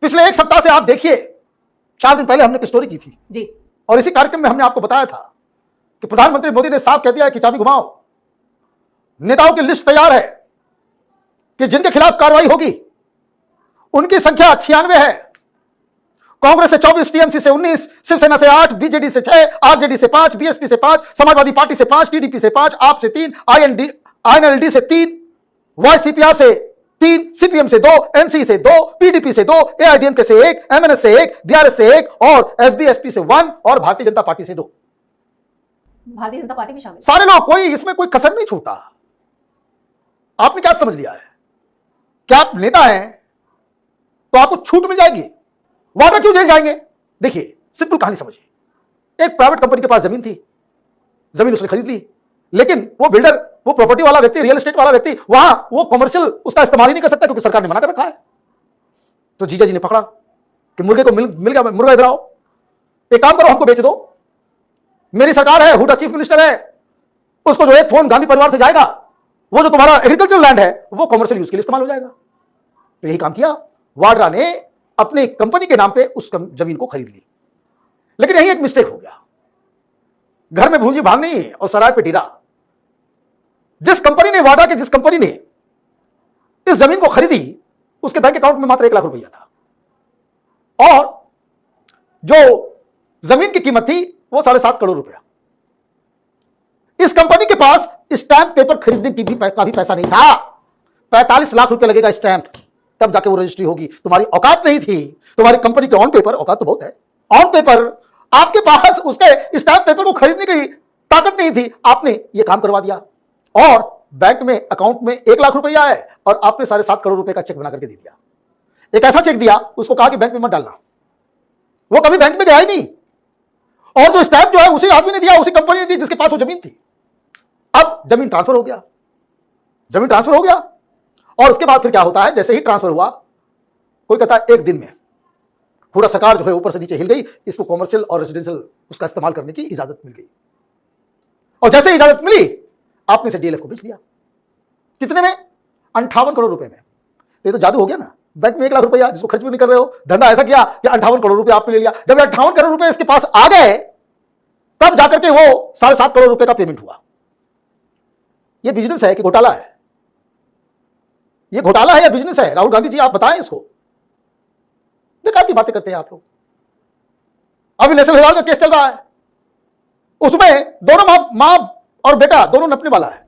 पिछले एक सप्ताह से आप देखिए, 4 दिन पहले हमने एक स्टोरी की थी जी। और इसी कार्यक्रम में हमने आपको बताया था कि प्रधानमंत्री मोदी ने साफ कह दिया है कि चाबी घुमाओ। नेताओं की लिस्ट तैयार है कि जिनके खिलाफ कार्रवाई होगी। उनकी संख्या 96 है। कांग्रेस से 24, टीएमसी से 19, शिवसेना से 8, बीजेडी से 6, आरजेडी से 5, बीएसपी से 5, समाजवादी पार्टी से 5, टीडीपी से 5, आप से 3, आईएनएलडी से 3, वाईसीपीआर से 3, सीपीएम से 2, एनसी से 2, पीडीपी से 2, एआईडीएमके से 1, एमएनएस से 1, बीआरएस से 1 और एसबीएसपी से 1 और भारतीय जनता पार्टी से 2। भारतीय जनता पार्टी भी शामिल। सारे लोग, कोई इसमें कोई कसर नहीं छूटा। आपने क्या समझ लिया है? क्या आप नेता हैं तो आपको छूट मिल जाएगी? वादा क्यों जेल जाएंगे? देखिए, सिंपल कहानी समझिए। एक प्राइवेट कंपनी के पास जमीन थी, जमीन उसने खरीद ली, लेकिन वो बिल्डर, वो प्रॉपर्टी वाला व्यक्ति, रियल एस्टेट वाला व्यक्ति, वहां वो कमर्शियल उसका इस्तेमाल ही नहीं कर सकता क्योंकि सरकार ने मना कर रखा है। तो जीजा जी ने पकड़ा कि मुर्गे को मिल गया, मुर्गा इधर आओ, एक काम करो, हमको बेच दो। मेरी सरकार है, हुडा चीफ मिनिस्टर है, उसको जो एक फोन गांधी परिवार से जाएगा, वो जो तुम्हारा एग्रीकल्चर लैंड है वो कमर्शियल यूज के लिए इस्तेमाल हो जाएगा। तो यही काम किया। वाड्रा ने अपनी कंपनी के नाम पे उस जमीन को खरीद ली। लेकिन यही एक मिस्टेक हो गया। घर में भूंजी भांग नहीं और सराय पे डीरा। जिस कंपनी ने, वाड्रा की जिस कंपनी ने इस जमीन को खरीदी, उसके बैंक अकाउंट में मात्र 1 लाख रुपया था और जो जमीन की कीमत थी वो 7.5 करोड़ रुपया। इस कंपनी के पास स्टैंप पेपर खरीदने की भी का भी पैसा नहीं था। 45 लाख रुपया लगेगा स्टैंप, तब जाके वो रजिस्ट्री होगी। तुम्हारी औकात नहीं थी। तुम्हारी कंपनी के ऑन पेपर, औकात तो बहुत है, ऑन पेपर आपके पास उसके स्टैंप पेपर को खरीदने की ताकत नहीं थी। आपने ये काम करवा दिया और बैंक में अकाउंट में 1 लाख रुपया है और आपने 7.5 करोड़ रुपए का चेक बना करके दे दिया। एक ऐसा चेक दिया, उसको कहा कि बैंक में मत डालना। वो कभी बैंक में गया ही नहीं और जो स्टैंप जो है उसी आदमी ने दिया, उसी कंपनी ने दी जिसके पास वो जमीन थी। अब जमीन ट्रांसफर हो गया, जमीन ट्रांसफर हो गया और उसके बाद फिर क्या होता है? जैसे ही ट्रांसफर हुआ, कोई कहता है 1 दिन में पूरा सरकार जो है ऊपर से नीचे हिल गई, इसको कॉमर्शियल और रेजिडेंशियल उसका इस्तेमाल करने की इजाजत मिल गई। और जैसे ही इजाजत मिली, आपने इसे डीएलएफ को बेच दिया। कितने में? 58 करोड़ रुपए में। ये तो जादू हो गया ना। बैंक में 1 लाख रुपया जिसको खर्च भी नहीं कर रहे हो, धंधा ऐसा किया कि 58 करोड़ रुपए आपने ले लिया। जब 58 करोड़ रुपए इसके पास आ गए, तब जाकर के वो 7.5 करोड़ रुपए का पेमेंट हुआ। ये बिजनेस है कि घोटाला है? ये घोटाला है या बिजनेस है? राहुल गांधी जी, आप बताएं इसको। बेकार की बातें करते हैं आप लोग। अभी नेशनल हेराल्ड का केस चल रहा है, उसमें दोनों मां और बेटा दोनों नपने वाला है।